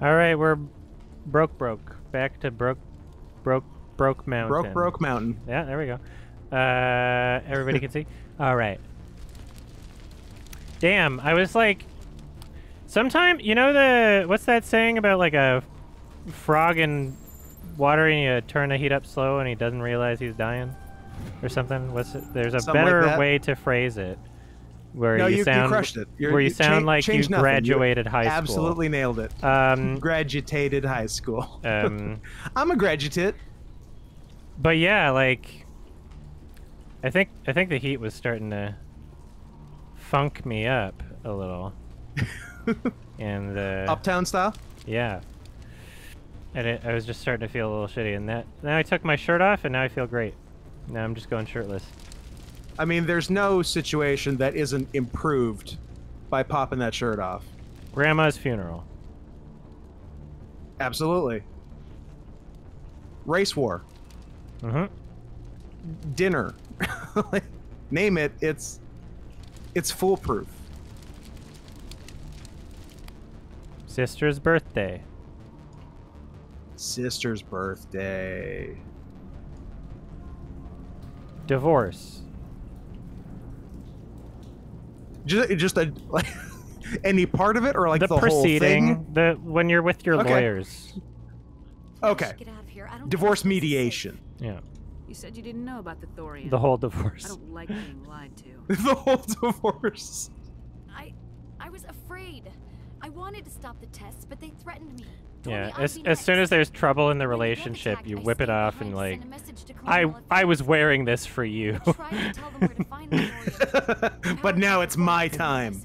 All right, we're broke. Back to broke mountain. Broke mountain. Yeah, there we go. Everybody can see. All right. Damn, I was like, sometime, you know what's that saying about like a frog in water and you turn the heat up slow and he doesn't realize he's dying, or something? There's a something better like way to phrase it. Where no, you sound, crushed it. Where you sound like you graduated high school. Absolutely nailed it. Graduated high school. I'm a graduate. But yeah, like, I think the heat was starting to funk me up a little. And Uptown style. Yeah. And I was just starting to feel a little shitty, and now I took my shirt off, and now I feel great. Now I'm just going shirtless. I mean, there's no situation that isn't improved by popping that shirt off. Grandma's funeral. Absolutely. Race war. Mm-hmm. Dinner. Name it, it's foolproof. Sister's birthday. Sister's birthday. Divorce. Just a like any part of it, or like the proceeding, whole thing? When you're with your lawyers. Okay. Get out of here. I don't Divorce mediation. Yeah. You said you didn't know about the thorium. The whole divorce. I don't like being lied to. The whole divorce. I was afraid. I wanted to stop the tests, but they threatened me. Yeah, as soon as there's trouble in the relationship, you whip it off and like, I was wearing this for you. But now it's my time.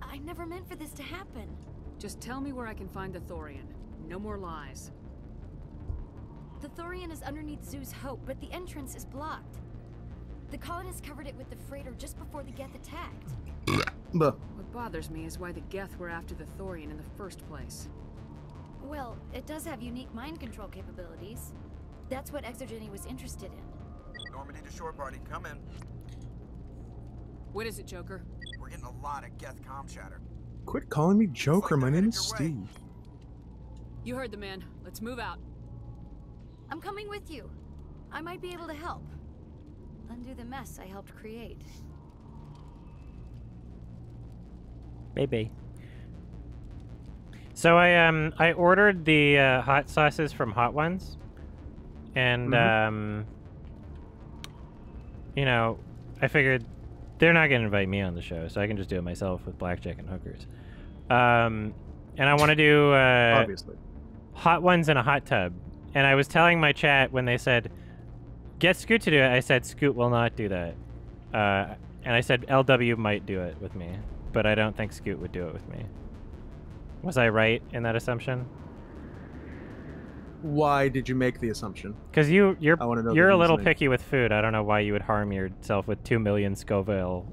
I never meant for this to happen. Just tell me where I can find the thorium. No more lies. The thorium is underneath Zoo's Hope, but the entrance is blocked. The colonists covered it with the freighter just before the Geth attacked. What bothers me is why the Geth were after the thorium in the first place. Well, it does have unique mind control capabilities. That's what Exogeny was interested in. Normandy to shore party, come in. What is it, Joker? We're getting a lot of Geth comm chatter. Quit calling me Joker, my name is Steve. You heard the man. Let's move out. I'm coming with you. I might be able to help. Undo the mess I helped create. Baby. So I ordered the hot sauces from Hot Ones, and you know, I figured they're not gonna invite me on the show, so I can just do it myself with blackjack and hookers. And I want to do obviously Hot Ones in a hot tub. And I was telling my chat when they said, "Get Scoot to do it," I said Scoot will not do that, and I said LW might do it with me, but I don't think Scoot would do it with me. Was I right in that assumption? Why did you make the assumption? Because you're a little reasoning. picky with food. I don't know why you would harm yourself with 2 million Scoville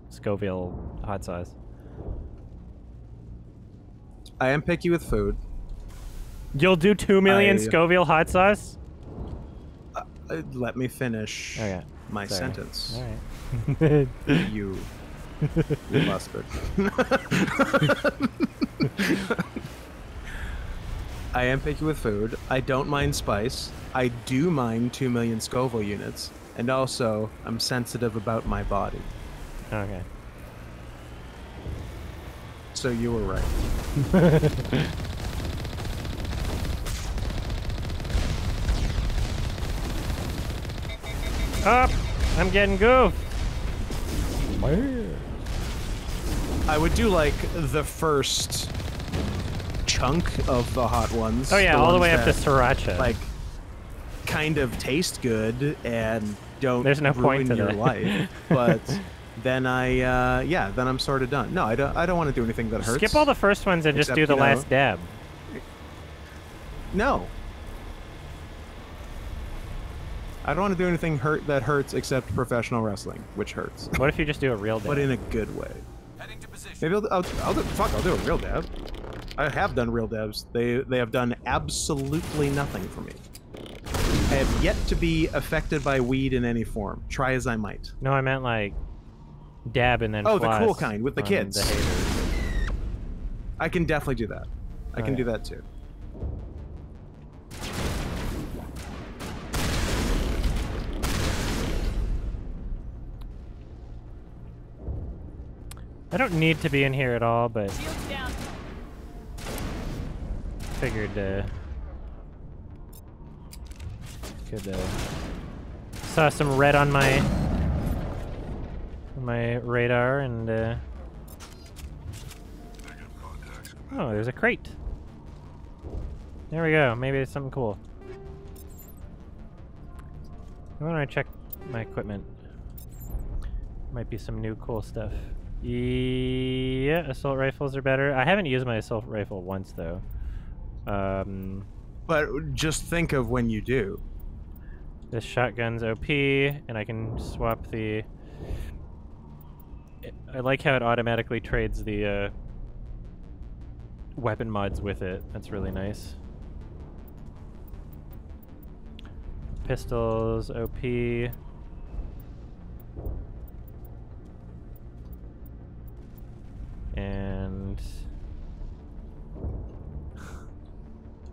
hot sauce. I am picky with food. You'll do 2 million Scoville hot sauce? Let me finish my sentence. All right. You bastard. I am picky with food. I don't mind spice. I do mind 2 million Scoville units. And also, I'm sensitive about my body. Okay. So you were right. Up! I'm getting goofed. I would do like the first chunk of the Hot Ones. Oh yeah, all the way up to Sriracha. Like, kind of taste good and don't There's no point to your that. life. But then then I'm sort of done. No, I don't want to do anything that hurts. Skip all the first ones and just do the last dab. No. I don't want to do anything that hurts except professional wrestling, which hurts. What if you just do a real dab? But in a good way. Heading to position. Maybe I'll do a real dab. I have done real dabs. They have done absolutely nothing for me. I have yet to be affected by weed in any form. Try as I might. No, I meant like dab and then the floss cool kind with the kids. The haters. I can definitely do that. I can do that too. I don't need to be in here at all, but figured could saw some red on my radar and oh, there's a crate. There we go. Maybe it's something cool. I want to check my equipment. Might be some new cool stuff. Yeah, assault rifles are better. I haven't used my assault rifle once though. But just think of when you do. This shotgun's OP, and I can swap the... I like how it automatically trades the weapon mods with it. That's really nice. Pistols, OP. And...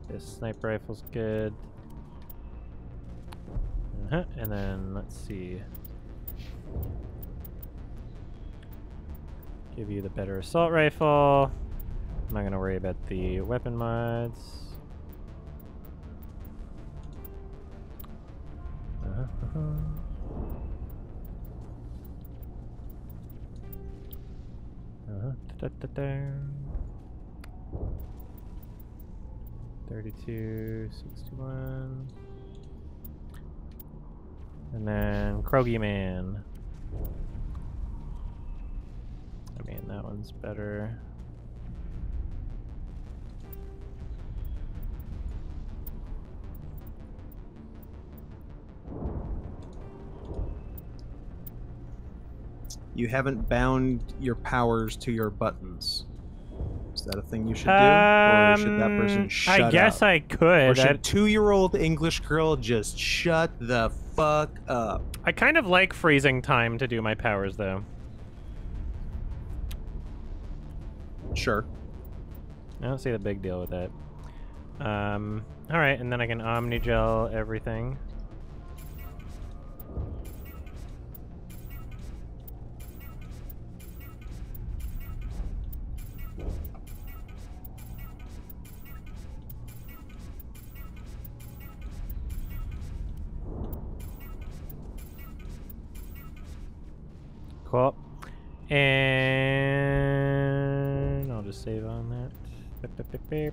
this sniper rifle's good. And then, let's see. Give you the better assault rifle. I'm not going to worry about the weapon mods. Da-da-da-da. 32, 61. And then Krogi Man. I mean, that one's better. You haven't bound your powers to your buttons. Is that a thing you should do? Or should that person shut up? I guess I could. Or should 2-year-old English girl just shut the fuck up? I kind of like freezing time to do my powers, though. Sure. I don't see the big deal with that. Alright, and then I can Omnigel everything. Cool. And I'll just save on that. Beep, beep, beep, beep.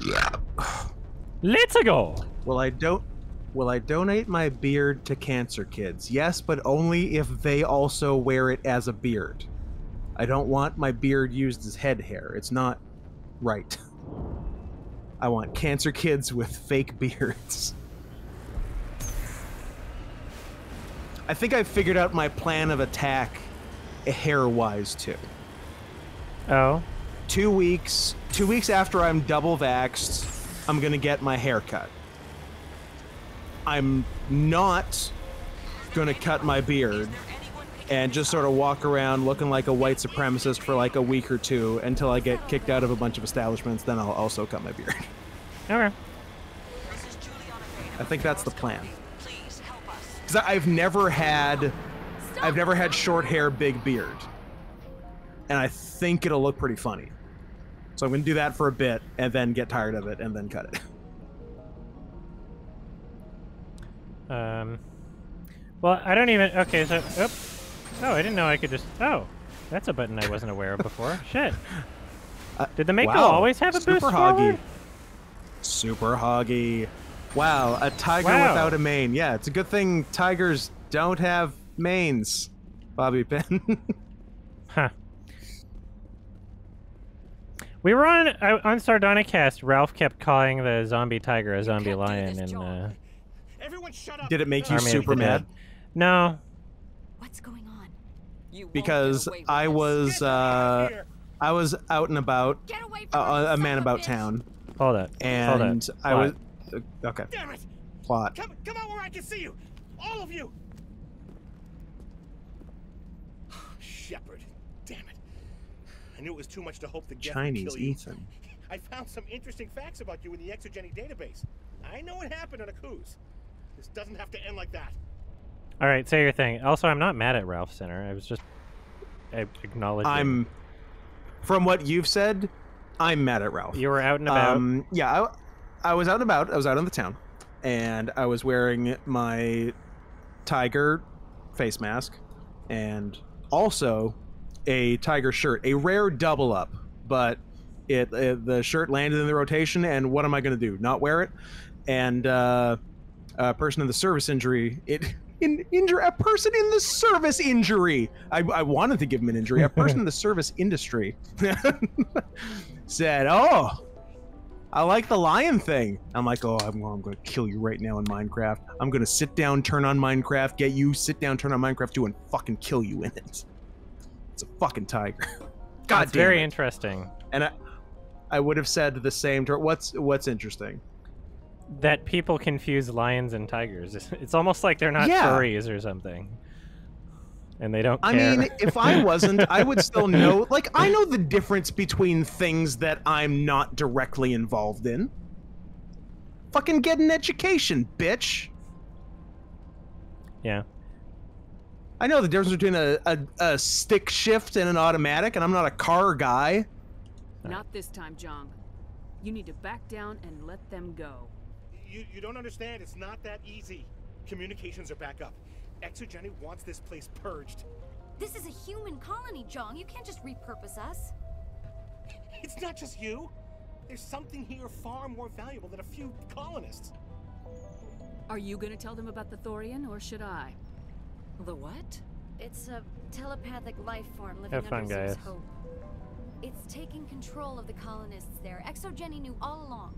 Yeah. Let's go. Will I donate my beard to cancer kids? Yes, but only if they also wear it as a beard. I don't want my beard used as head hair. It's not right. I want cancer kids with fake beards. I think I figured out my plan of attack hair-wise, too. Oh. 2 weeks after I'm double vaxxed, I'm gonna get my hair cut. I'm not gonna cut my beard and just sort of walk around looking like a white supremacist for like a week or two until I get kicked out of a bunch of establishments, then I'll also cut my beard. Okay. I think that's the plan. Because I've never had short hair, big beard. And I think it'll look pretty funny. So I'm going to do that for a bit, and then get tired of it, and then cut it. Well, I don't even... Okay, so... Oh, I didn't know I could just... Oh, that's a button I wasn't aware of before. Shit. Did the Mako always have a boost forward? Super hoggy. Wow, a tiger without a mane. Yeah, it's a good thing tigers don't have manes, Bobby Pin. Huh. We were on Sardonicast. Ralph kept calling the zombie tiger a zombie lion, and Everyone shut up. Did it make you Army of super the Dead. mad? No. What's going on? Because I was out and about, Get away from a man about town, Hold it. and Hold it. I was okay. Damn it! Plot. Come out where I can see you, all of you. Shepard, damn it! I knew it was too much to hope the Geth would Chinese kill you. Ethan. I found some interesting facts about you in the exogeny database. I know what happened on Aku's. This doesn't have to end like that. All right, say your thing. Also, I'm not mad at Ralph Center. I was just acknowledging. From what you've said, I'm mad at Ralph. You were out and about. Yeah, I was out and about. I was out in the town, and I was wearing my tiger face mask, and also a tiger shirt, a rare double up, but the shirt landed in the rotation, and what am I going to do? Not wear it? And a person in the service injury, a person in the service injury. I wanted to give him an injury. A person in the service industry said, "Oh, I like the lion thing." I'm like, "Oh, I'm going to kill you right now in Minecraft. I'm going to sit down, turn on Minecraft, get you, sit down, turn on Minecraft 2, and fucking kill you in it." It's a fucking tiger. God That's damn very it. interesting. And I would have said the same to what's interesting. That people confuse lions and tigers. It's almost like they're not furries or something. And they don't care. I mean, if I wasn't, I would still know. Like, I know the difference between things that I'm not directly involved in. Fucking get an education, bitch. Yeah. I know the difference between a stick shift and an automatic, and I'm not a car guy. Not this time, Jong. You need to back down and let them go. You don't understand. It's not that easy. Communications are back up. Exogeny wants this place purged. This is a human colony, Jong. You can't just repurpose us. It's not just you. There's something here far more valuable than a few colonists. Are you gonna tell them about the Thorian, or should I? The what? It's a telepathic life form living Have fun, under guys. Zeus Hope. It's taking control of the colonists there. Exogeny knew all along.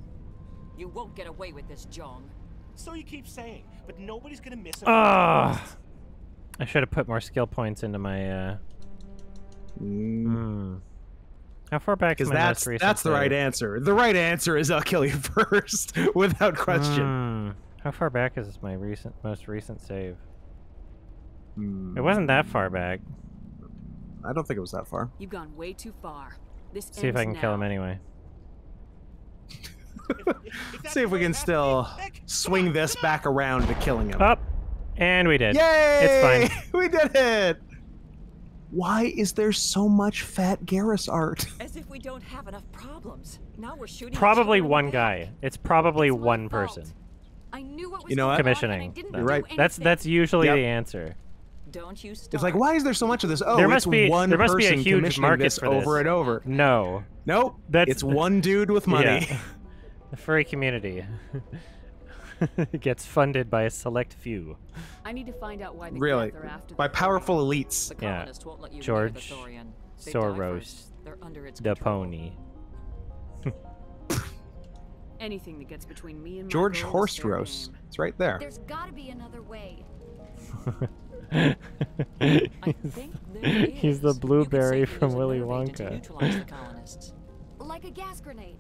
You won't get away with this, Jong. So you keep saying, but nobody's gonna miss it. I should have put more skill points into my. How far back is Because my most recent that's the right save? answer. The right answer is I'll kill you first, without question. How far back is my most recent save? It wasn't that far back. I don't think it was that far. You've gone way too far. This See if I can kill him anyway. See if we can still swing this back around to killing him. Up, and we did. Yay! It's fine. We did it! Why is there so much fat Garrus art? As if we don't have enough problems. Now we're shooting. Probably each other in one the back. guy. It's probably It's my one fault. person. I knew what was You know what? going on, and I Commissioning. didn't You're do right. anything. That's usually Yep. the answer. Don't you start. It's like, why is there so much of this? Oh, There it's must be- one there must be a person huge commissioning market this for this. over and over. No. Nope. That's It's one dude with money. Yeah. The furry community gets funded by a select few. I need to find out why the Really? Geth are after By the powerful elites. The Yeah. colonists won't let you George near the Thorian. They die Soros, first. They're under its the control. pony. Anything that gets between me and my George goal is Horse fair Roast. game. It's right there. There's gotta be another way. I think there He's is. the You could blueberry safely from use a Willy nerve agent to Wonka. neutralize the colonists. Like a gas grenade.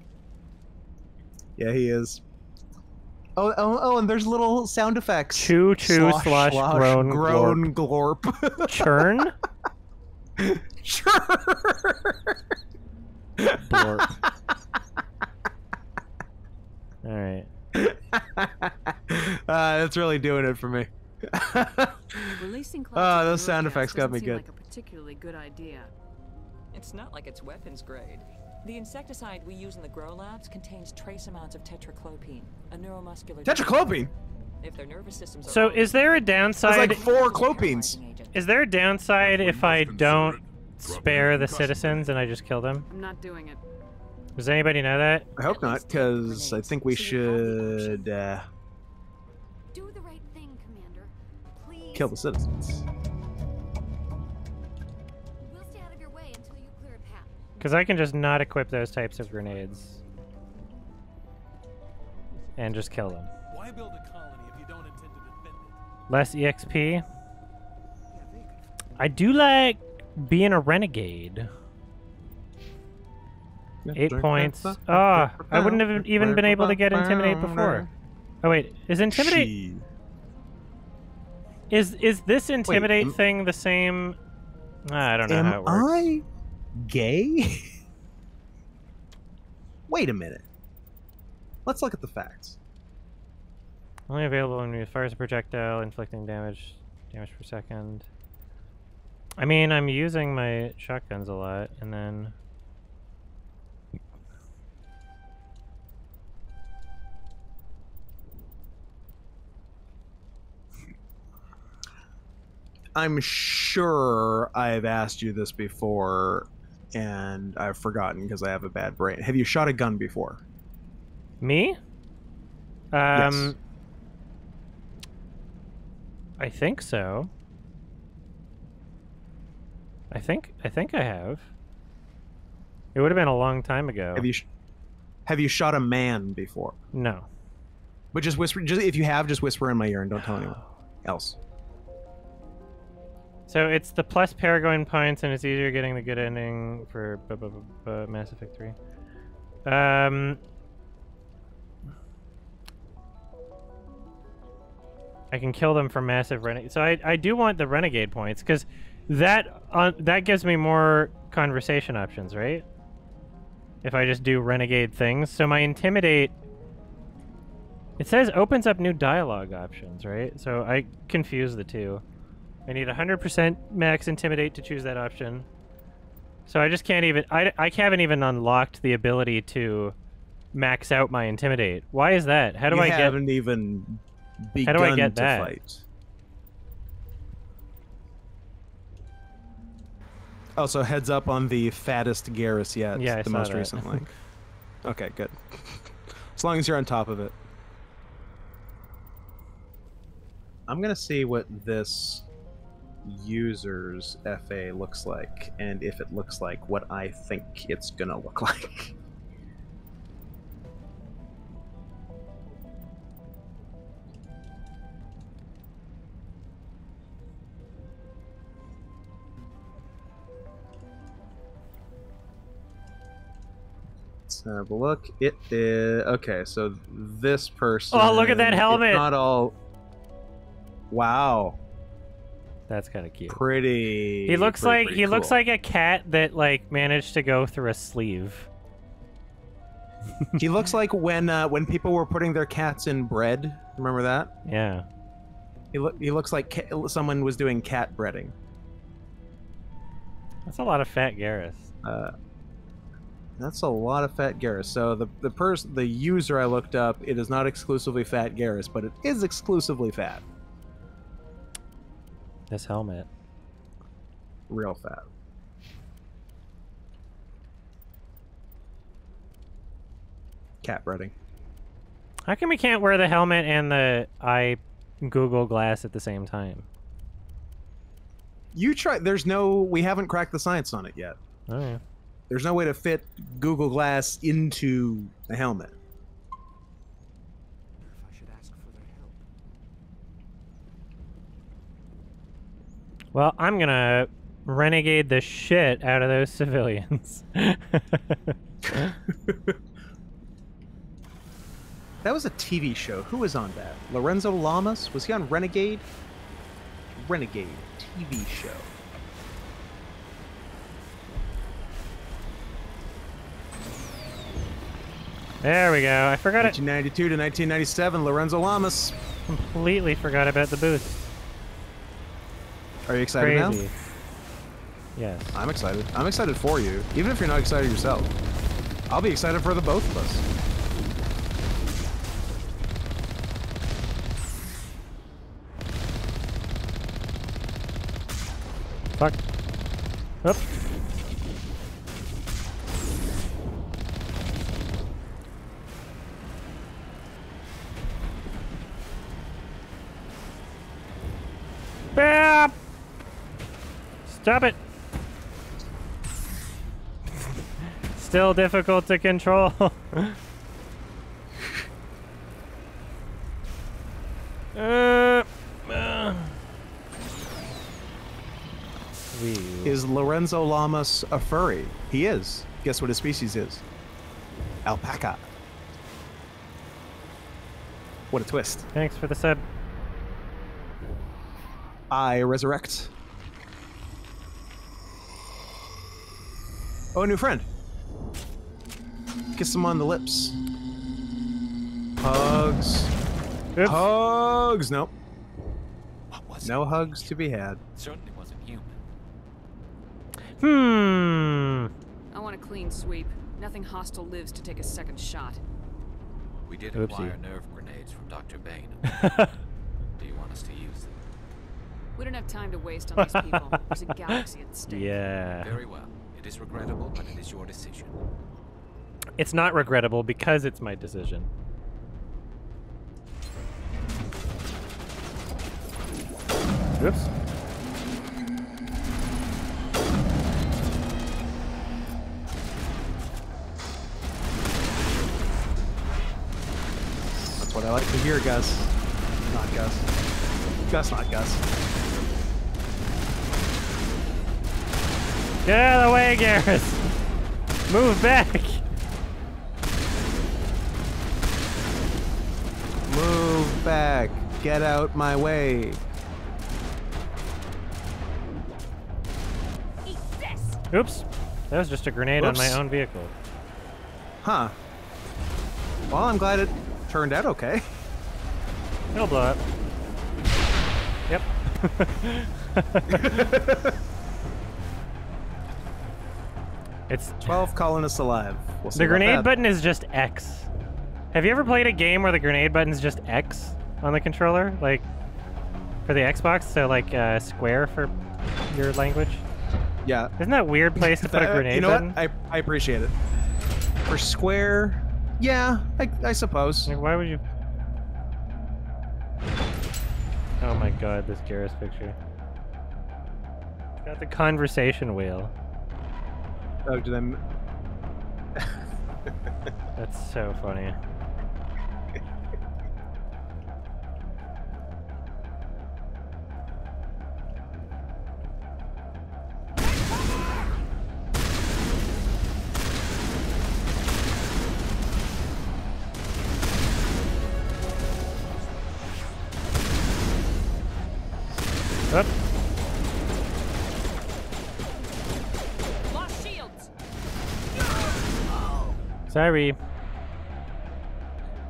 Yeah, he is. Oh, and there's little sound effects. Choo choo Slosh, slash slosh, groan groan glorp. Churn? Sure. Blorp. Alright. That's really doing it for me. Releasing Oh, clouds of those sound nerve gas effects got doesn't me seem good. Like a particularly good idea. It's not like it's weapons grade. The insecticide we use in the grow labs contains trace amounts of tetraclopine, a neuromuscular. Tetraclopine. If their nervous systems are So altered, is there a That's downside? like 4 clopines. Is there a downside if I don't spare the citizens and I just kill them? I'm not doing it. Does anybody know that? I hope not, because I think we should Do the right thing, Commander. Please. kill the citizens. We'll stay out of your way until you clear a path. Because I can just not equip those types of grenades. And just kill them. Why build a colony if you don't intend to defend it? Less EXP. I do like being a renegade. 8 points. Ah, I wouldn't have even been able to get Intimidate before. Oh wait, is Intimidate... She- Is this Intimidate am- thing the same... I don't know Am how it works. Gay? Wait a minute. Let's look at the facts. Only available when it fires a projectile, inflicting damage per second. I mean, I'm using my shotguns a lot, and then... I'm sure I've asked you this before, and I've forgotten because I have a bad brain. Have you shot a gun before? Me? Yes. I think so. I think I have. It would have been a long time ago. Have you shot a man before? No. But just whisper. Just if you have, just whisper in my ear and don't tell anyone else. So it's the plus Paragon points, and it's easier getting the good ending for Mass Effect 3. I can kill them for massive renegade. So I do want the renegade points because that gives me more conversation options, right? If I just do renegade things. So my intimidate, it says opens up new dialogue options, right? So I confuse the two. I need 100% max intimidate to choose that option. So I just can't even, I haven't even unlocked the ability to max out my intimidate. Why is that? How do I get? You haven't even begun how do I get to that? fight. Also, heads up on the fattest Garrus yet. Yeah, I the saw most that. recent link. Okay, good. As long as you're on top of it. I'm gonna see what this user's FA looks like, and if it looks like what I think it's gonna look like. Let's have a look. It is okay. So this person. Oh, look at that helmet! It's not all. Wow. That's kind of cute. Pretty. He looks pretty he looks cool. like a cat that like managed to go through a sleeve. He looks like when people were putting their cats in bread. Remember that? Yeah. He looks like someone was doing cat breading. That's a lot of fat Garrus. That's a lot of fat Garrus. So the user I looked up, it is not exclusively fat Garrus, but it is exclusively fat. This helmet. Real fat. Cat breading. How come we can't wear the helmet and the Google Glass at the same time? You try. We haven't cracked the science on it yet. Oh yeah. There's no way to fit Google Glass into a helmet. I should ask for their help. Well, I'm gonna renegade the shit out of those civilians. That was a TV show. Who was on that? Lorenzo Lamas? Was he on Renegade? Renegade TV show. There we go. I forgot it. 1992 to 1997, Lorenzo Lamas. Completely forgot about the boost. Are you excited Crazy. now? Yes. I'm excited. I'm excited for you, even if you're not excited yourself. I'll be excited for the both of us. Fuck. Oop. Bap! Stop it! Still difficult to control. Is Lorenzo Lamas a furry? He is. Guess what his species is? Alpaca. What a twist. Thanks for the sub. I resurrect. Oh, a new friend. Kiss him on the lips. Hugs. Oops. Hugs. Nope. What was No it? hugs to be had. It certainly wasn't human. I want a clean sweep. Nothing hostile lives to take a second shot. We did Oopsie. acquire nerve grenades from Dr. Bain. Do you want us to use them? We don't have time to waste on these people. There's a galaxy at stake. Yeah. Very well. It is regrettable, but it is your decision. It's not regrettable because it's my decision. Oops. That's what I like to hear, Gus. Not Gus. Gus, not Gus. Get out of the way, Garrus! Move back! Move back. Get out my way. Eat this! Oops. That was just a grenade on my Whoops. own vehicle. Huh. Well, I'm glad it turned out okay. It'll blow up. Yep. It's 12 colonists alive. We'll see the about grenade that. button is just X. Have you ever played a game where the grenade button is just X on the controller, like for the Xbox? So like square for your language. Yeah. Isn't that a weird place to put a grenade you know button? what? I appreciate it. For square, yeah, I suppose. Like, why would you? Oh my God, this Garrus picture. Got the conversation wheel. Oh, did I? That's so funny. Up. Lost shields. Sorry.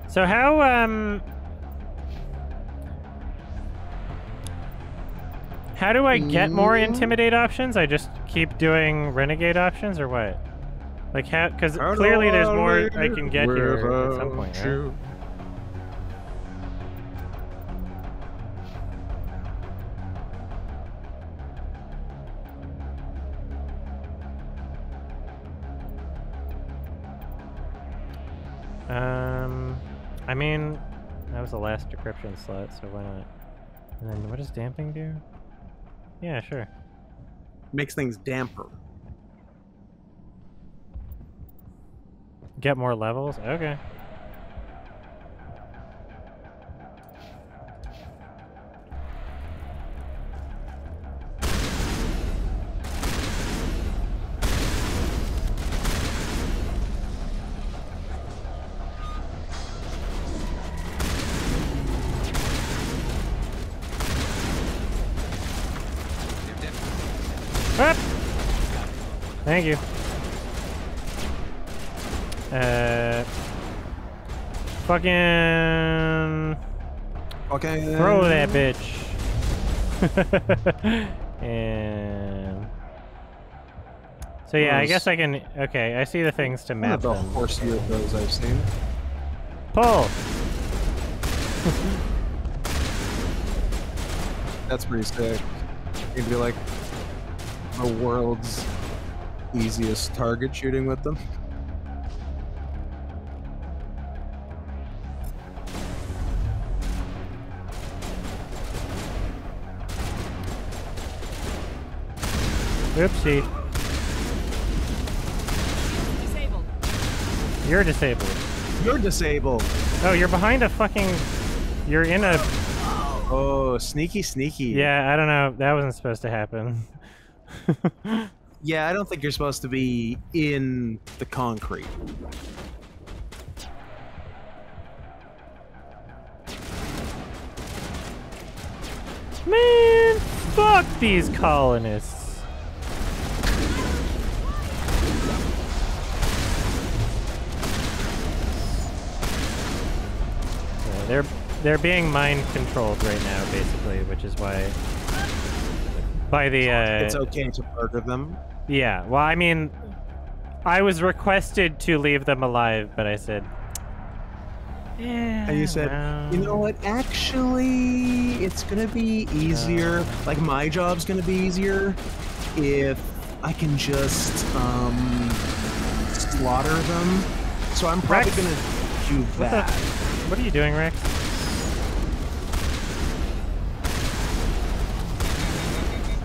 So how do I get more intimidate options? I just keep doing renegade options, or what? Like how? Because clearly there's more I can get here at some point, right? I mean, that was the last decryption slot, so why not? And then what does damping do? Yeah, sure. Makes things damper. Get more levels? Okay. Ah! Thank you. Fucking Okay. throw that bitch. And so yeah, I guess I can. Okay, I see the things to One map of the them. horsier of those I've seen. Pull. That's pretty sick. You'd be like the world's easiest target shooting with them. Oopsie. Disabled. You're disabled. You're disabled. Oh, you're behind a fucking. You're in a. Oh, sneaky, sneaky. Yeah, I don't know. That wasn't supposed to happen. Yeah, I don't think you're supposed to be in the concrete. Man, fuck these colonists. they're being mind controlled right now, basically, which is why. By the. It's okay to murder them. Yeah. Well, I mean, I was requested to leave them alive, but I said. Yeah. And you said, well, you know what? Actually, it's gonna be easier. Like my job's gonna be easier if I can just slaughter them. So I'm probably Rex? gonna do that. What are you doing, Rex?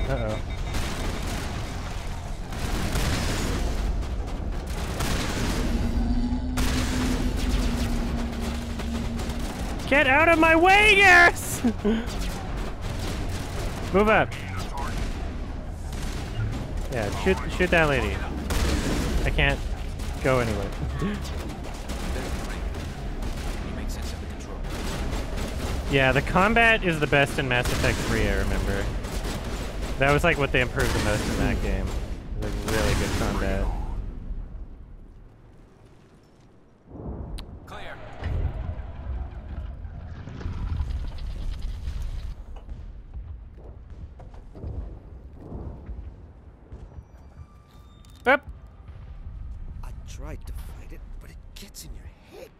Uh-oh. Get out of my way, Garrus! Move up. Yeah, shoot that lady. I can't go anywhere. You make sense of the control. Yeah, the combat is the best in Mass Effect 3, I remember. That was like what they improved the most in that game. It was like really good combat. Clear. Up. I tried to fight it, but it gets in your head.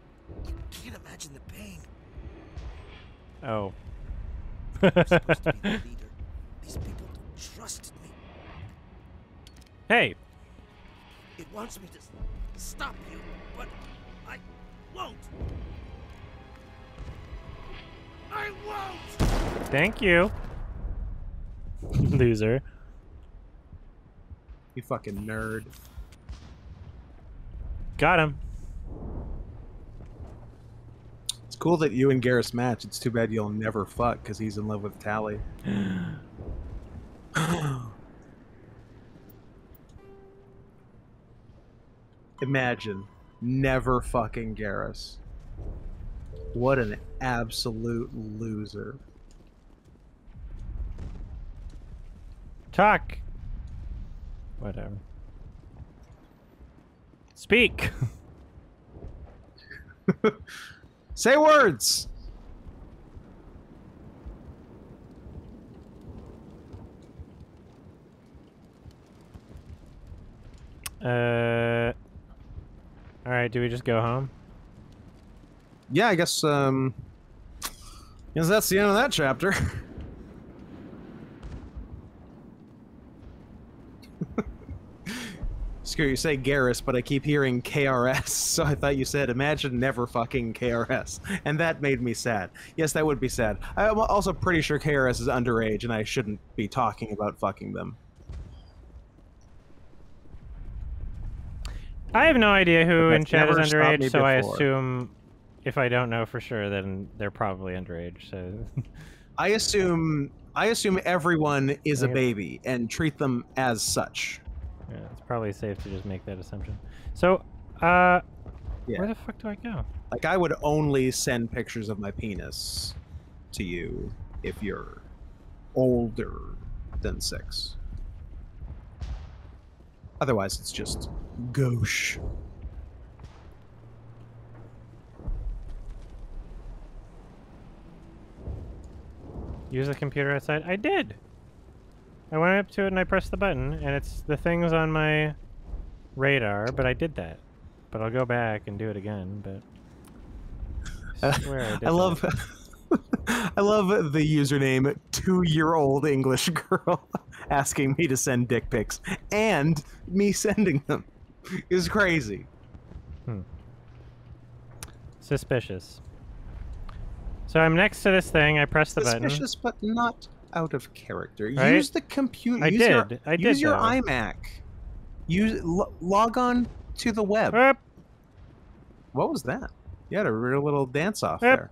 You can't imagine the pain. Oh. I'm supposed to be the leader. These people trusted me. Hey. It wants me to stop you, but I won't. I won't! Thank you. Loser. You fucking nerd. Got him. It's cool that you and Garrus match. It's too bad you'll never fuck because he's in love with Tally. Imagine never fucking Garrus. What an absolute loser. Talk. Whatever. Speak. Say words. All right, do we just go home? Yeah, I guess that's the end of that chapter. Screw you, say Garrus, but I keep hearing KRS, so I thought you said imagine never fucking KRS, and that made me sad. Yes, that would be sad. I'm also pretty sure KRS is underage, and I shouldn't be talking about fucking them. I have no idea who in That's chat is never stopped me underage, so I before. assume if I don't know for sure, then they're probably underage. So I assume everyone is a Okay. baby and treat them as such. yeah, it's probably safe to just make that assumption. So, Yeah. where the fuck do I go? Like, I would only send pictures of my penis to you if you're older than 6. Otherwise, it's just gauche. Use the computer outside? I did! I went up to it and I pressed the button, and it's the thing's on my radar, but I did that. But I'll go back and do it again, but... I swear I did I love... that. I love the username 2-year-old English girl asking me to send dick pics and me sending them. Is crazy. Suspicious. So I'm next to this thing, I press the button. Suspicious, but not out of character. Right? Use the computer. I use did. I Use did, your though. iMac. Log on to the web. Up. What was that? You had a real little dance off Yep. there.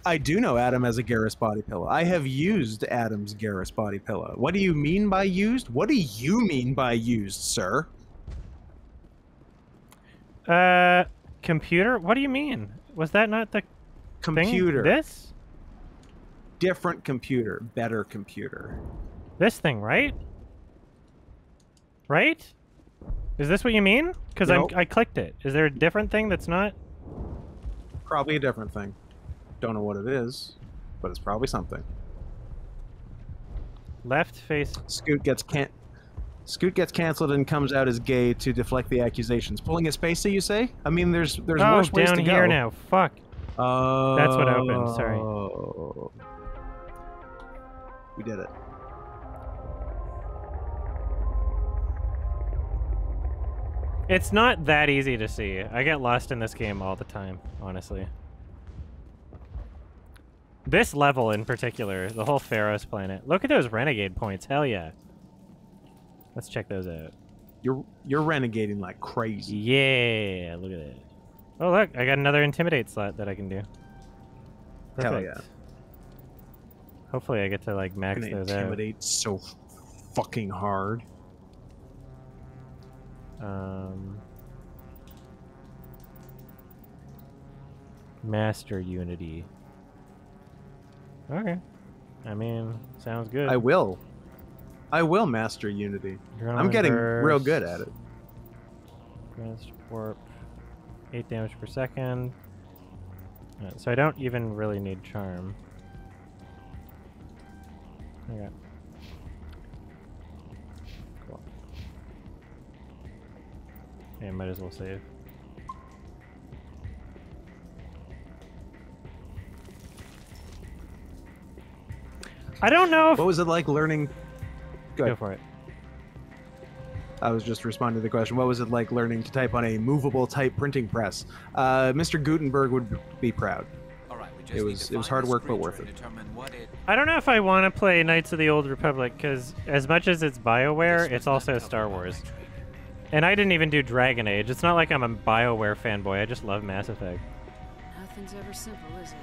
I do know Adam has a Garrus body pillow. I have used Adam's Garrus body pillow. What do you mean by used? What do you mean by used, sir? Computer? What do you mean? Was that not the Computer. thing? This? Different computer. Better computer. This thing, right? Right? Is this what you mean? Because Nope. I clicked it. Is there a different thing that's not? Probably a different thing. Don't know what it is, but it's probably something. Left face. Scoot gets canceled and comes out as gay to deflect the accusations. Pulling a spacey, you say? I mean, there's Oh, worse ways down to here go. now. Fuck. That's what opened. Sorry. We did it. It's not that easy to see. I get lost in this game all the time, honestly. This level in particular, the whole Pharaoh's planet. Look at those renegade points. Hell yeah. Let's check those out. You're renegading like crazy. Yeah, look at it. Oh look, I got another intimidate slot that I can do. Perfect. Hell yeah. Hopefully I get to like max I'm gonna those out. intimidate so fucking hard. Master Unity. Okay. I mean, sounds good. I will master Unity. I'm getting real good at it. Advanced warp. 8 damage per second. So I don't even really need charm. Okay. Cool. Yeah, might as well save. I don't know if... What was it like learning? Go for it. I was just responding to the question. What was it like learning to type on a movable type printing press? Mr. Gutenberg would be proud. All right, we just It was hard work, but worth it. I don't know if I want to play Knights of the Old Republic, because as much as it's BioWare, it's also Star Wars. And I didn't even do Dragon Age. It's not like I'm a BioWare fanboy. I just love Mass Effect. Nothing's ever simple, is it?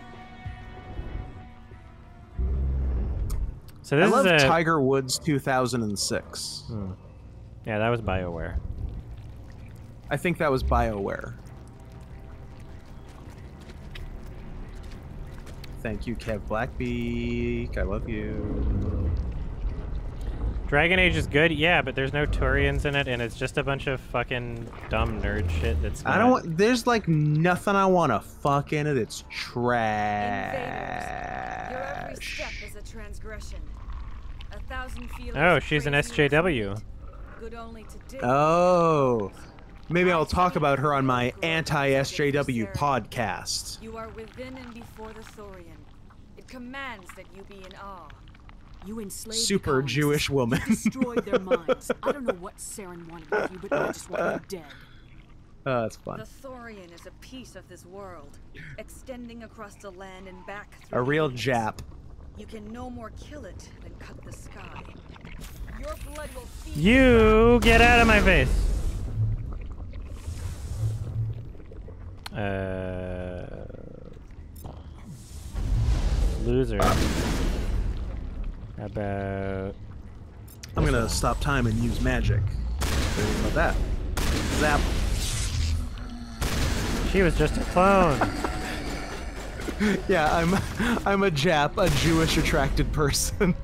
So this I love is a... Tiger Woods 2006. Yeah, that was BioWare. I think that was BioWare. Thank you, Kev Blackbeak. I love you. Dragon Age is good, yeah, but there's no Turians in it, and it's just a bunch of fucking dumb nerd shit that's not... I don't want... There's like nothing I want to fuck in it. It's trash. Your every step is a transgression. 1,000 feelings Oh, she's an SJW. good only to dig. Oh. Maybe I'll talk about her on my anti-SJW podcast. You are within and before the Thorian. It commands that you be in awe. You enslaved Super colonists. Jewish woman. You destroyed their minds. I don't know what Saren wanted with you, but I just want you dead. Oh, that's fun. The Thorian is a piece of this world, extending across the land and back through A real the ages. Jap. You can no more kill it than cut the sky. Your blood will feed You get out of my face. Loser. How about... I'm gonna stop time and use magic. What about that? Zap. She was just a clone. Yeah, I'm a Jap, a Jewish attracted person.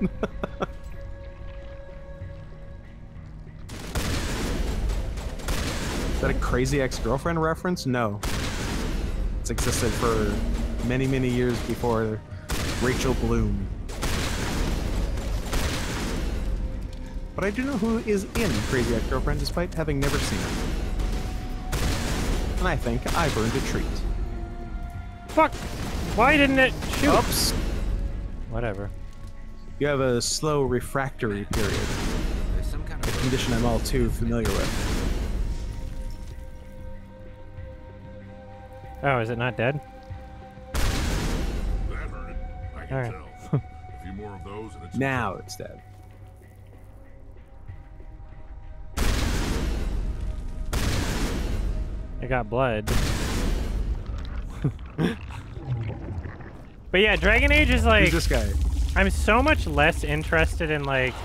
Is that a Crazy Ex-Girlfriend reference? No. It's existed for many, many years before Rachel Bloom. But I do know who is in Crazy Ex-Girlfriend despite having never seen it. And I think I've earned a treat. Fuck! Why didn't it shoot? Oops. Whatever. You have a slow refractory period. There's some kind A of condition I'm all too familiar with. Oh, is it not dead? That hurt it. I can Alright. tell. A few more of those and it's Now it's dead. I got blood. But yeah, Dragon Age is like... Who's this guy? I'm so much less interested in like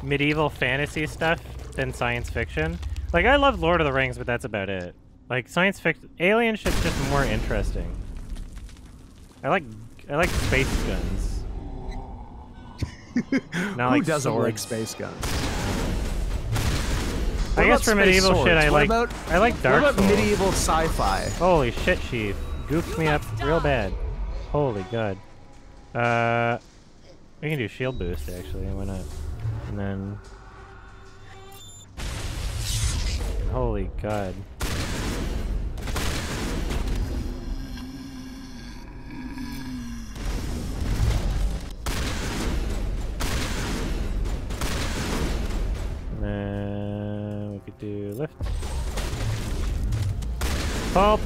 medieval fantasy stuff than science fiction. Like I love Lord of the Rings, but that's about it. Like science fiction, alien shit's just more interesting. I like space guns. Not Who like doesn't like swords. space guns? I guess for medieval shit, I like Dark What about Souls. medieval sci-fi? Holy shit, she goofed me up real bad. Holy god. We can do shield boost actually. Why not? And then. Holy god. And then we could do lift. Pulp!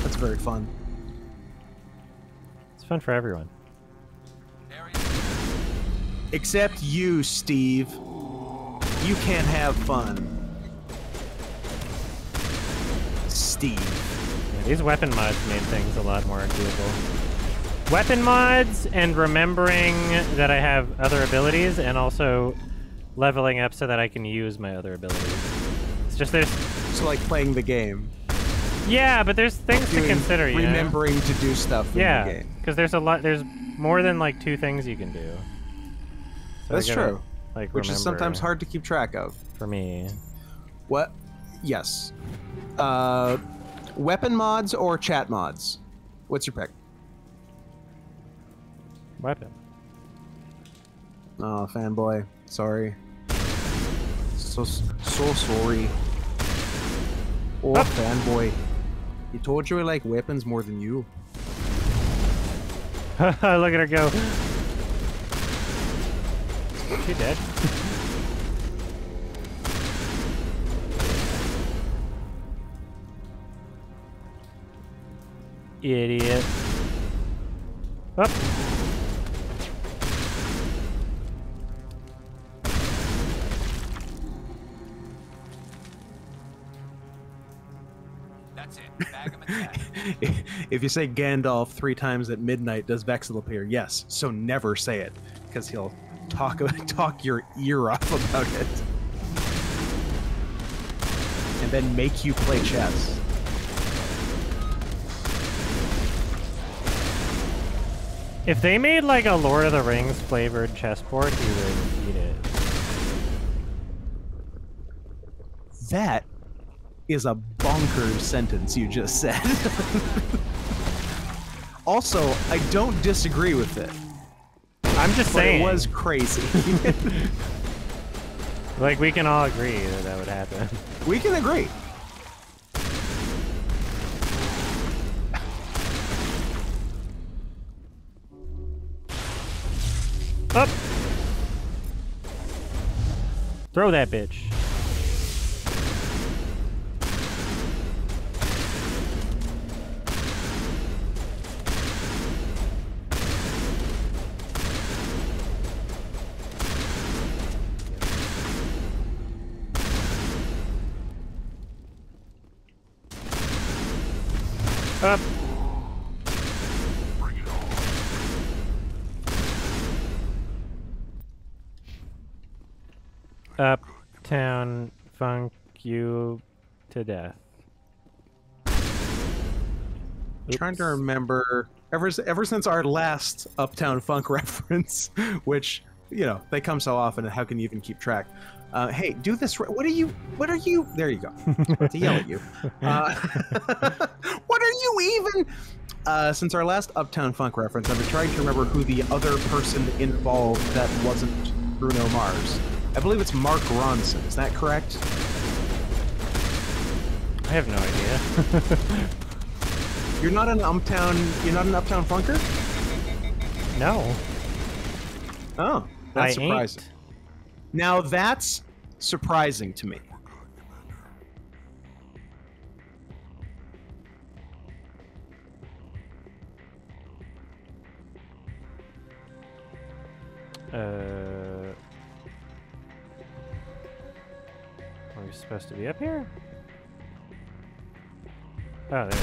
That's very fun. It's fun for everyone. Except you, Steve. You can't have fun. Steve. Yeah, these weapon mods made things a lot more doable. Weapon mods and remembering that I have other abilities and also leveling up so that I can use my other abilities. It's just there's... So like playing the game. Yeah, but there's things to consider, you know? Remembering to do stuff in the game. Because there's more than like 2 things you can do. So That's true. Like, which is sometimes hard to keep track of. For me. What? Yes. Weapon mods or chat mods? What's your pick? Weapon. Oh, fanboy. Sorry. So sorry. Oh, fanboy. He told you I like weapons more than you. Look at her go. She dead. Idiot. Up. That's it. Bag 'em attack. If you say Gandalf 3 times at midnight, does Vex will appear? Yes. So never say it, because he'll talk your ear off about it, and then make you play chess. If they made like a Lord of the Rings flavored chessboard, he would eat it. That is a bonkers sentence you just said. Also, I don't disagree with it. I'm just saying. It was crazy. Like, we can all agree that that would happen. We can agree. Up! Throw that bitch. Up. Uptown funk you to death. I'm trying to remember ever since our last Uptown Funk reference, which, you know, they come so often, and how can you even keep track? Hey, do this. What are you? There you go. I was about to yell at you. What are you even? Since our last Uptown Funk reference, I've been trying to remember who the other person involved that wasn't Bruno Mars. I believe it's Mark Ronson. Is that correct? I have no idea. You're not an Uptown Funker? No. Oh, that's I surprising. ain't. Now that's surprising to me. Are we supposed to be up here? Oh, there it is.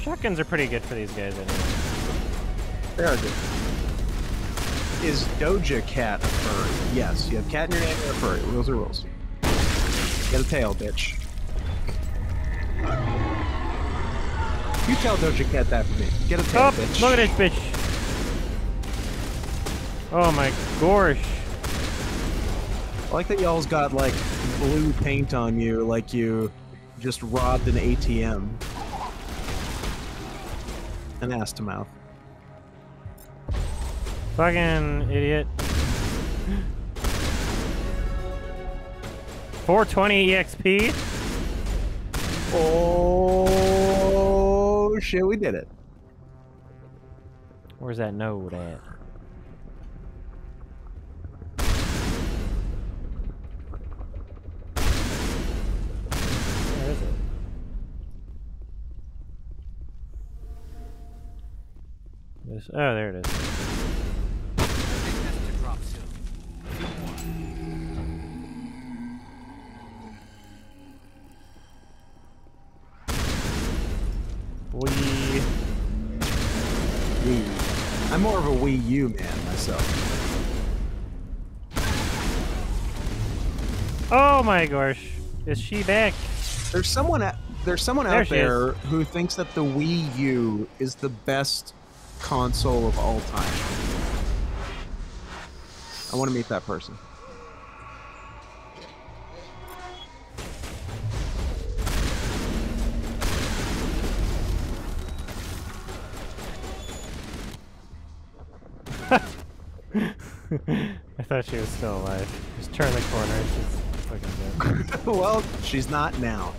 Shotguns are pretty good for these guys anyway. They are good. Is Doja Cat a furry? Yes, you have cat in your name and a furry. Rules are rules. Get a tail, bitch. You tell Doja Cat that for me. Get a tail, Oh, bitch. look at this bitch. Oh my gosh. I like that y'all's got, like, blue paint on you, like you just robbed an ATM. An ass to mouth. Fucking idiot. 420 EXP? Oh, shit, we did it. Where's that node at? Where is it? Oh, there it is. I think that's to drop soon. Wii. I'm more of a Wii U man myself. Oh my gosh. Is she back? There's someone out There she there who thinks that the Wii U is the best console of all time. I want to meet that person. I thought she was still alive. Just turn the corner. She's fucking dead. Well, she's not now.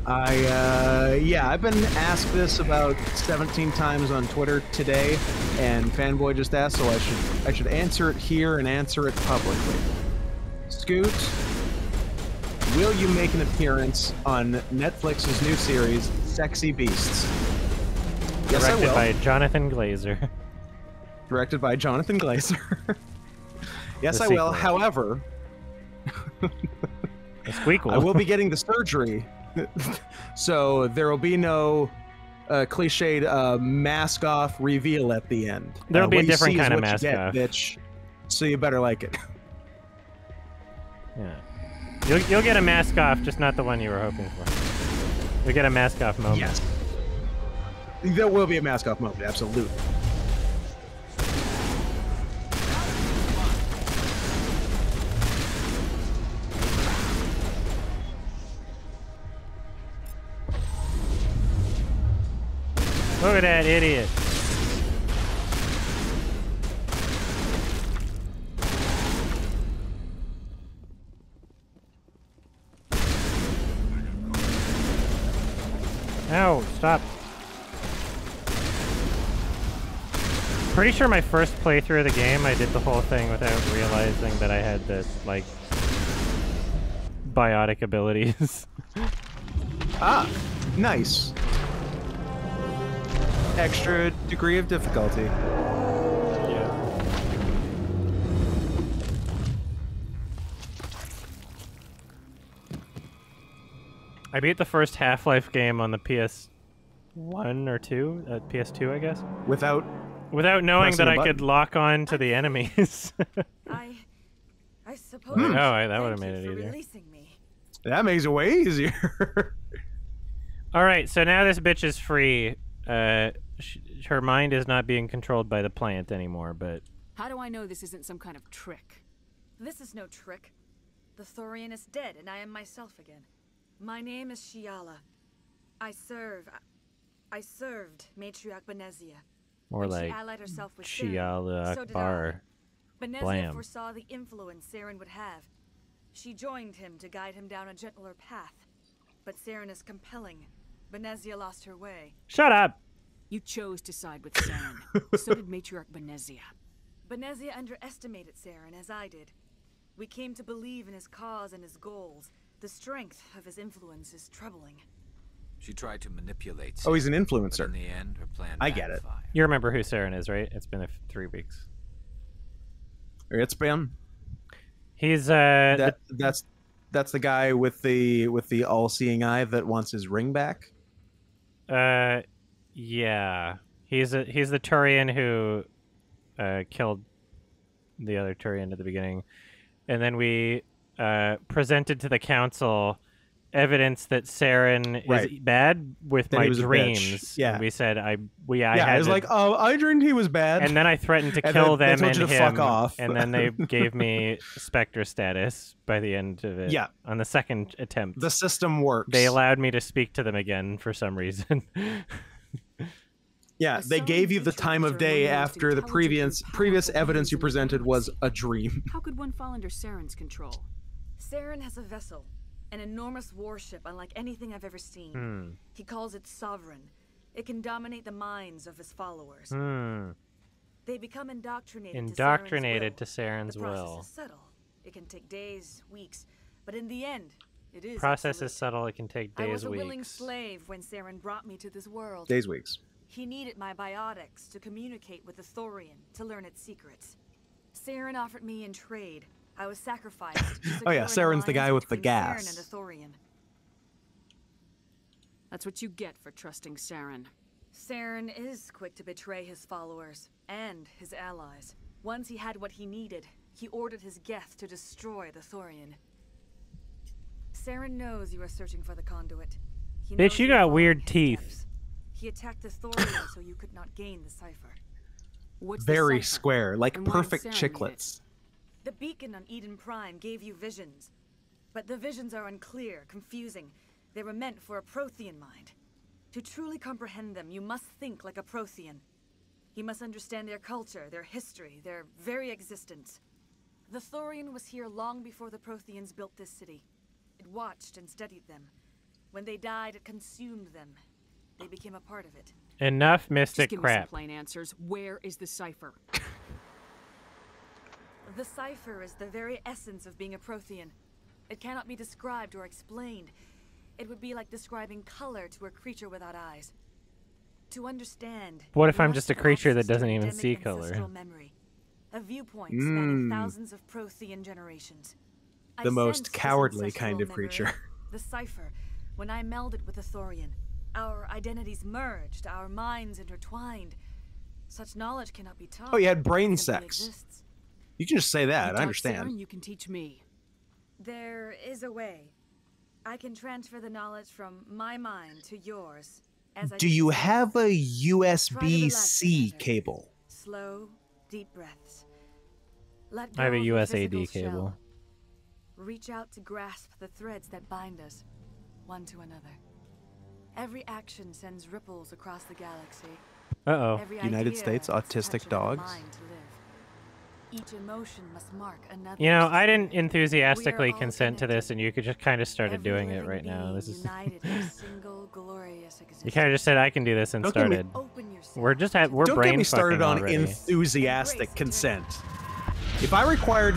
Yeah, I've been asked this about 17 times on Twitter today, and Fanboy just asked, so I should answer it here and answer it publicly. Scoot, will you make an appearance on Netflix's new series, Sexy Beasts? Yes, I Directed will. by Jonathan Glazer. Directed by Jonathan Glazer. Yes, The I will. sequel. However, A squeakle. I will be getting the surgery, so there will be no cliched mask off reveal at the end. There'll be a what you different see is kind of what you mask get, off. bitch. So you better like it. Yeah. You'll get a mask off, just not the one you were hoping for. You'll get a mask off moment. Yes. There will be a mask off moment, absolutely. Look at that idiot. Ow, stop. Pretty sure my first playthrough of the game, I did the whole thing without realizing that I had this, like, biotic abilities. Ah, nice. Extra degree of difficulty. Yeah. I beat the first Half-Life game on the PS1 or 2? PS2, I guess? Without knowing that I could lock on to the enemies. I suppose. Oh, that would have made it easier. Releasing me. That makes it way easier. Alright, so now this bitch is free. Her mind is not being controlled by the plant anymore, but... How do I know this isn't some kind of trick? This is no trick. The Thorian is dead, and I am myself again. My name is Shiala. I served Matriarch Benezia. More When like she allied herself with Saren, Shiala so did Akbar. Benezia Blam. foresaw the influence Saren would have. She joined him to guide him down a gentler path. But Saren is compelling. Benezia lost her way. Shut up! You chose to side with Saren. So did Matriarch Benezia. Benezia underestimated Saren, as I did. We came to believe in his cause and his goals. The strength of his influence is troubling. She tried to manipulate. Oh, he's an Saren, influencer. But in the end, her plan I get it. backfired. You remember who Saren is, right? It's been 3 weeks. It's been. He's that's the guy with the all-seeing eye that wants his ring back. Yeah. He's the Turian who killed the other Turian at the beginning. And then we presented to the council evidence that Saren Right. is bad with That my he was a bitch. dreams. Yeah. And we said I I was had like, oh, I dreamed he was bad. and then I threatened to And kill then them they and told you him. to fuck off. And then they gave me Spectre status by the end of it. Yeah. On the second attempt. The system works. They allowed me to speak to them again for some reason. Yeah, they gave you the time of day after the previous evidence you presented was a dream. How could one fall under Saren's control? Saren has a vessel, an enormous warship unlike anything I've ever seen. He calls it Sovereign. It can dominate the minds of his followers. They become indoctrinated To Saren's the will. process is subtle. It can take days, weeks, but in the end, it is Process absolute. is subtle. It can take days, I was a weeks. willing slave when Saren brought me to this world. Days, weeks. He needed my biotics to communicate with the Thorian, to learn its secrets. Saren offered me in trade. I was sacrificed. Oh yeah, Saren's the guy with the gas. Saren and the Thorian. That's what you get for trusting Saren. Saren is quick to betray his followers and his allies. Once he had what he needed, he ordered his Geth to destroy the Thorian. Saren knows you are searching for the conduit. He knows Bitch, you you're got following weird his teeth. steps. He attacked the Thorian so you could not gain the cipher. What's the Very cipher? square, like And why did perfect Saren need it? chiclets. The beacon on Eden Prime gave you visions. But the visions are unclear, confusing. They were meant for a Prothean mind. To truly comprehend them, you must think like a Prothean. You must understand their culture, their history, their very existence. The Thorian was here long before the Protheans built this city. It watched and studied them. When they died, it consumed them. They became a part of it. Enough Just mystic give me some crap. plain answers. Where is the cipher? The cipher is the very essence of being a Prothean. It cannot be described or explained. It would be like describing color to a creature without eyes. To understand. What if you I'm must just a creature that access doesn't your even endemic see color? ancestral memory, a viewpoint spanning thousands of Prothean generations. I The most sensed this cowardly ancestral kind of memory, creature. The cipher, when I melded with the Thorian. Our identities merged, our minds intertwined. Such knowledge cannot be taught. Oh, you had brain it simply sex. exists. You can just say that. You I taught understand. Saren, you can teach me. There is a way. I can transfer the knowledge from my mind to yours. As I Do did you with have a Try to relax, USB-C Commander. cable? Slow, deep breaths. Let I have a go of your USAD physical cable. shell. Reach out to grasp the threads that bind us, one to another. Every action sends ripples across the galaxy. Uh-oh. Every United idea States is a autistic touch of the dogs. mind to live. Each emotion must mark another. You know, I didn't We are enthusiastically all consent to this, connected. and you could just kind of started Every doing it living right now. being This is united in a single glorious you existence. kind of just said I can do this and Don't get me- started. Open yourself We're just to we're Don't brain get me started fucking on already. enthusiastic consent. If I required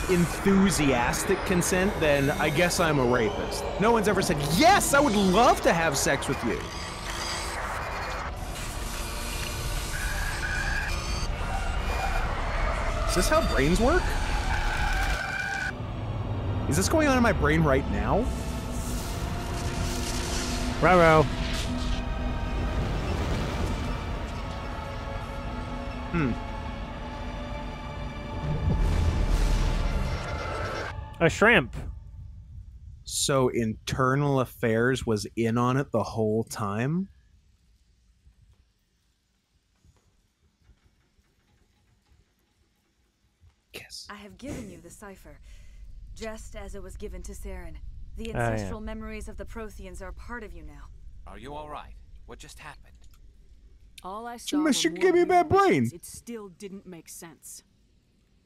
enthusiastic consent, then I guess I'm a rapist. No one's ever said, yes, I would love to have sex with you. Is this how brains work? Is this going on in my brain right now? Ruh-roh. A shrimp. So Internal Affairs was in on it the whole time? Yes. I have given you the cipher, just as it was given to Saren. The yeah. ancestral memories of the Protheans are a part of you now. Are you all right? What just happened? All I saw Somebody were should more give me a weird bad brain. visions. It still didn't make sense.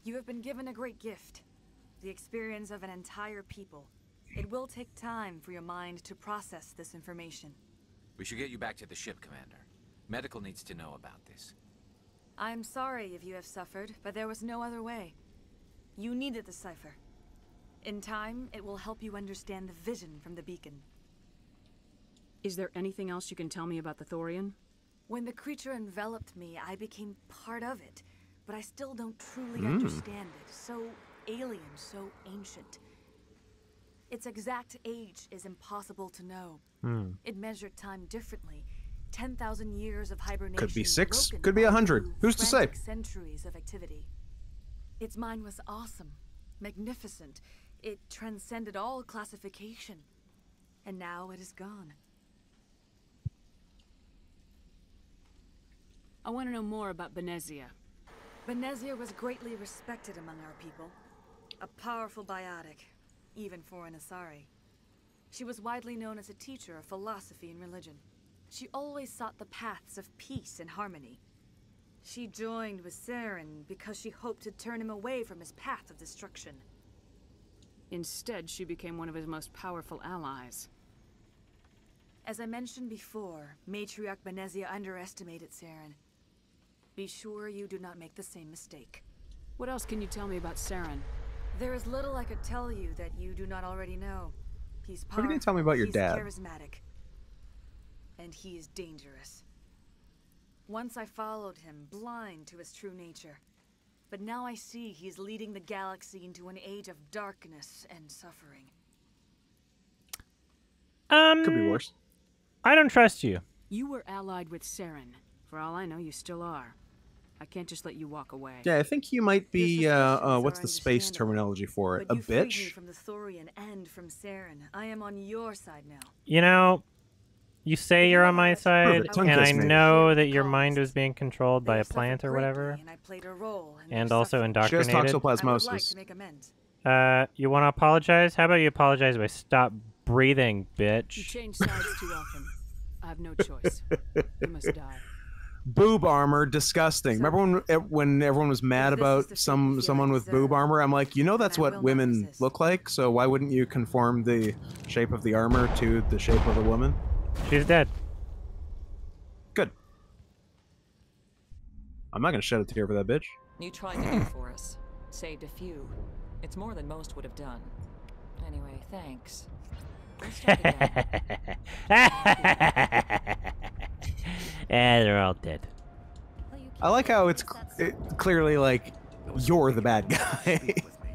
You have been given a great gift, the experience of an entire people. It will take time for your mind to process this information. We should get you back to the ship, Commander. Medical needs to know about this. I'm sorry if you have suffered, but there was no other way. You needed the cipher. In time, it will help you understand the vision from the beacon. Is there anything else you can tell me about the Thorian? When the creature enveloped me, I became part of it, but I still don't truly understand it. So alien, so ancient. Its exact age is impossible to know. It measured time differently. 10,000 years of hibernation. Could be 6, broken could be by 100. two Who's to say? frantic centuries of activity. Its mind was awesome, magnificent. It transcended all classification. And now it is gone. I want to know more about Benezia. Benezia was greatly respected among our people. A powerful biotic, even for an Asari. She was widely known as a teacher of philosophy and religion. She always sought the paths of peace and harmony. She joined with Saren because she hoped to turn him away from his path of destruction. Instead, she became one of his most powerful allies. As I mentioned before, Matriarch Benezia underestimated Saren. Be sure you do not make the same mistake. What else can you tell me about Saren? There is little I could tell you that you do not already know. He's powerful. What are you going to tell me about your dad? He's charismatic. And he is dangerous. Once I followed him, blind to his true nature. But now I see he's leading the galaxy into an age of darkness and suffering. Could be worse. I don't trust you. You were allied with Saren. For all I know, you still are. I can't just let you walk away. Yeah, I think you might be, Your suspicions what's are the space understandable, terminology for it? But A you freed me bitch? from the Thorian and from Saren. I am on your side now. You know, you say you're on my side, Perfect. Tongue and I kiss me. know that your mind was being controlled by They a suffered plant or greatly, whatever, and I played a role in and their also suffering. She has indoctrinated. I would like toxoplasmosis. to make amends. You want to apologize? How about you apologize by stop breathing, You bitch? change sides too often. I have no choice. You must die. Boob armor, disgusting. Remember when everyone was mad If this about is the fate you feel someone I with boob deserve, armor? I'm like, you know that's then I what will not women resist. look like, so why wouldn't you conform the shape of the armor to the shape of the woman? She's dead. Good. I'm not gonna shed a tear for that bitch. You tried to do for us. Saved a few. It's more than most would have done. Anyway, thanks. Let's start again. They're all dead. I like how it's clearly like you're the bad guy. Speak with me.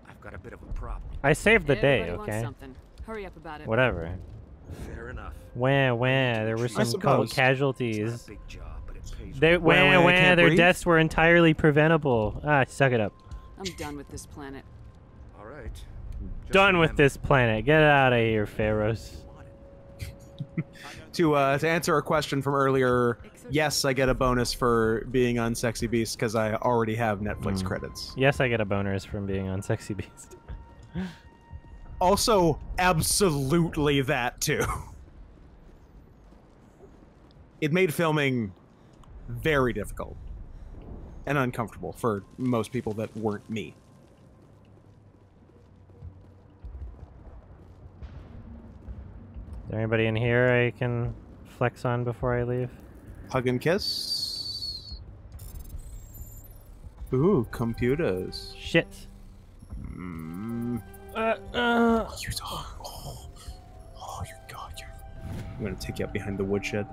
I've got a bit of a problem. I saved the day, Everybody wants okay? something. Hurry up about it. Whatever. Fair enough. Wah, there were I some suppose. casualties. It's not a big job, but it pays They, well. Wah, wah, I can't their breathe? deaths were entirely preventable. Ah, suck it up. I'm done with this planet. All right. Just Done with remember, this planet. Get out of here, Pharaohs. To answer a question from earlier, yes, I get a bonus for being on Sexy Beast because I already have Netflix credits. Yes, I get a bonus from being on Sexy Beast. Also, absolutely that too. It made filming very difficult and uncomfortable for most people that weren't me. Is there anybody in here I can flex on before I leave? Hug and kiss. Ooh, computers. Shit. Mm. Uh. Oh, your God, I'm gonna take you up behind the woodshed.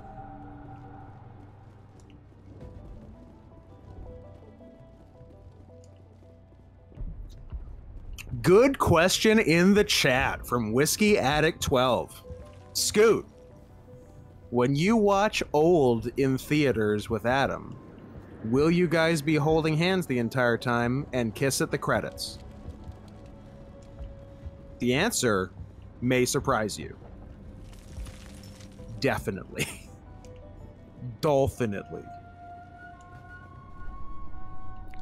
Good question in the chat from Whiskey Addict 12. Scoot, when you watch Old in theaters with Adam, will you guys be holding hands the entire time and kiss at the credits? The answer may surprise you. Definitely. Dolphinately.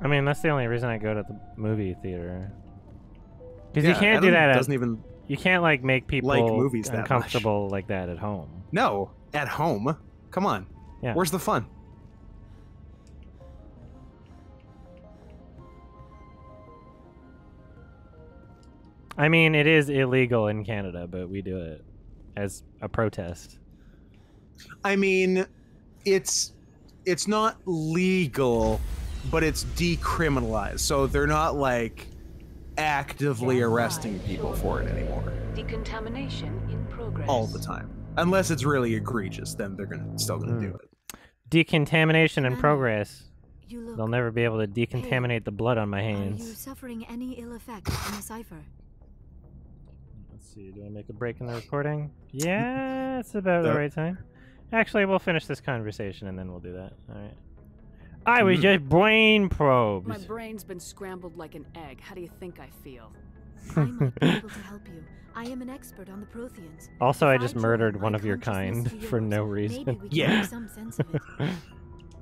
I mean, that's the only reason I go to the movie theater. Because Yeah, you can't Adam do that. doesn't even You can't like make people like movies that uncomfortable like that at home. No, at home. Come on. Yeah. Where's the fun? I mean, it is illegal in Canada, but we do it as a protest. I mean, it's not legal, but it's decriminalized. So they're not like actively arresting people for it anymore. Decontamination in progress. All the time. Unless it's really egregious, then they're still gonna do it. Decontamination in progress. You look They'll never be able to decontaminate the blood on my Are you hands. suffering any ill effects from the cipher? Let's see, do I make a break in the recording? Yeah, it's about the Yep. right time. Actually, we'll finish this conversation and then we'll do that. All right. I was just brain probed. My brain's been scrambled like an egg. How do you think I feel? I might be able to help you. I am an expert on the Protheans. Also, If I just join murdered my one of your consciousness kind to for yours, no reason. maybe we can Yeah. make some sense of it.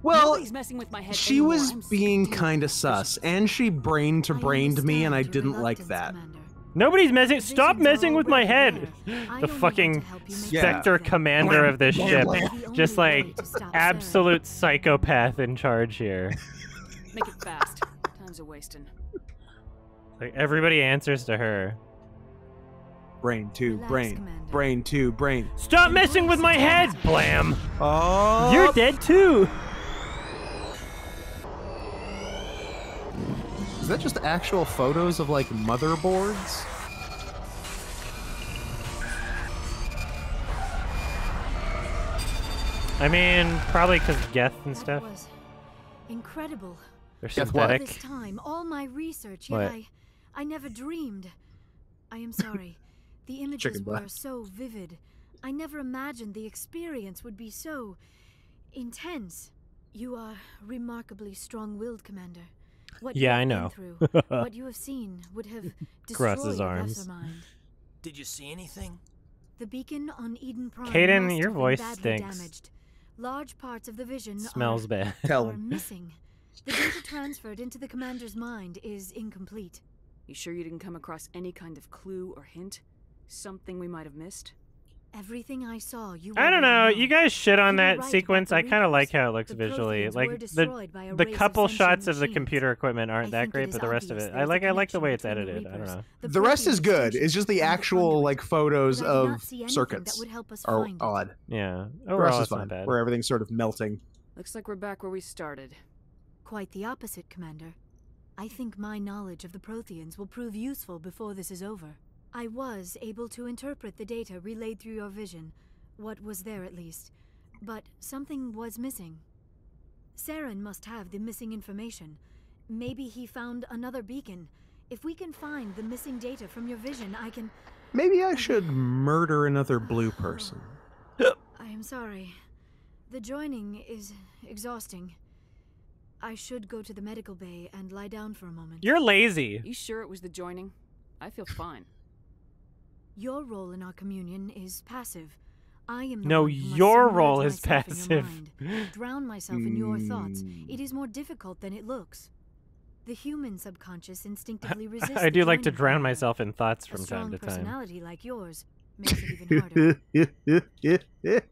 Well, Nobody's messing with my head she anymore. was I'm sick of being dealing kind of with sus, visions. and she brain-to-brained me, and I understand your didn't like reluctance, that. Commander. Nobody's messing. Stop Visions are messing with my already head. there. I The only fucking want to help you make Yeah. Spectre sense of them. commander of this ship. The only Just way like to stop absolute psychopath in charge here. Make it fast. Time's a wasting. Like everybody answers to her. Brain 2, Relax, brain. Commander. Brain 2, brain. Stop messing with my head! Blam! Oh! You're dead too! Is that just actual photos of, like, motherboards? I mean, probably because Geth and That stuff. was incredible. They're Geth what? All synthetic. this time, all my research, yet What? I never dreamed. I am sorry. The images Chicken were butt. so vivid. I never imagined the experience would be so intense. You are remarkably strong-willed, Commander. What you Yeah, have I been know. through, what you have seen would have destroyed Cross his your arms. lesser mind. Did you see anything? The beacon on Eden Prime Kaden, must your have been voice badly stinks. damaged. Large parts of the vision Smells are, bad. Tell are him. missing. The data transferred into the commander's mind is incomplete. You sure you didn't come across any kind of clue or hint? Something we might have missed? Everything I saw, you I don't know. already You guys shit on You were that right about sequence. the I kind of like Reapers. how it looks The visually. Protheans were Like destroyed by a the race of couple sentient shots of the machines. computer equipment aren't I that think great, it but is the rest of obvious it, there is a I like the way it's connection between edited. the I don't know. Reapers. The rest Prothean is good. extension It's just the and actual, conduit. like, photos But I did not of see anything circuits that would help us are find it. odd. Yeah. The Overall, rest is it's not fine, bad. where everything's sort of melting. Looks like we're back where we started. Quite the opposite, Commander. I think my knowledge of the Protheans will prove useful before this is over. I was able to interpret the data relayed through your vision, what was there at least, but something was missing. Saren must have the missing information. Maybe he found another beacon. If we can find the missing data from your vision, I can... Maybe I should murder another blue person. I am sorry. The joining is exhausting. I should go to the medical bay and lie down for a moment. You're lazy. You sure it was the joining? I feel fine. Your role in our communion is passive. I am the No, one who must your submerge role is myself in your passive. mind, drown myself in your thoughts. It is more difficult than it looks. The human subconscious instinctively resists. I do the like to joining drown power. myself in thoughts A from strong time to time. personality like yours makes it even harder.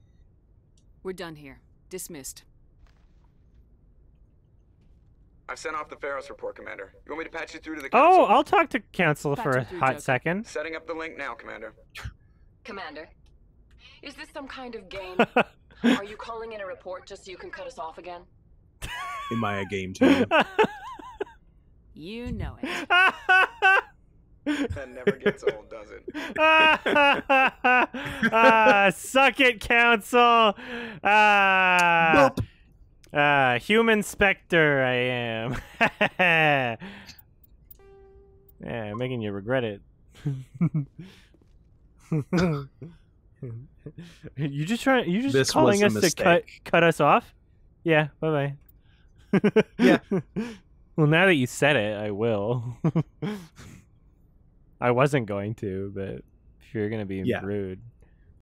We're done here. Dismissed. I've sent off the Pharos report, Commander. You want me to patch you through to the Oh, council? I'll talk to Council Patch for a him through, hot Joker. second. Setting up the link now, Commander. Commander, is this some kind of game? Are you calling in a report just so you can cut us off again? Am I a game too? You know it. That never gets old, does it? Suck it, Council. Human Spectre, I am. Yeah, making you regret it. You just This calling was a us to cut us off? Yeah, bye bye. Yeah. Well, now that you said it, I will. I wasn't going to, but if you're gonna be Yeah. rude.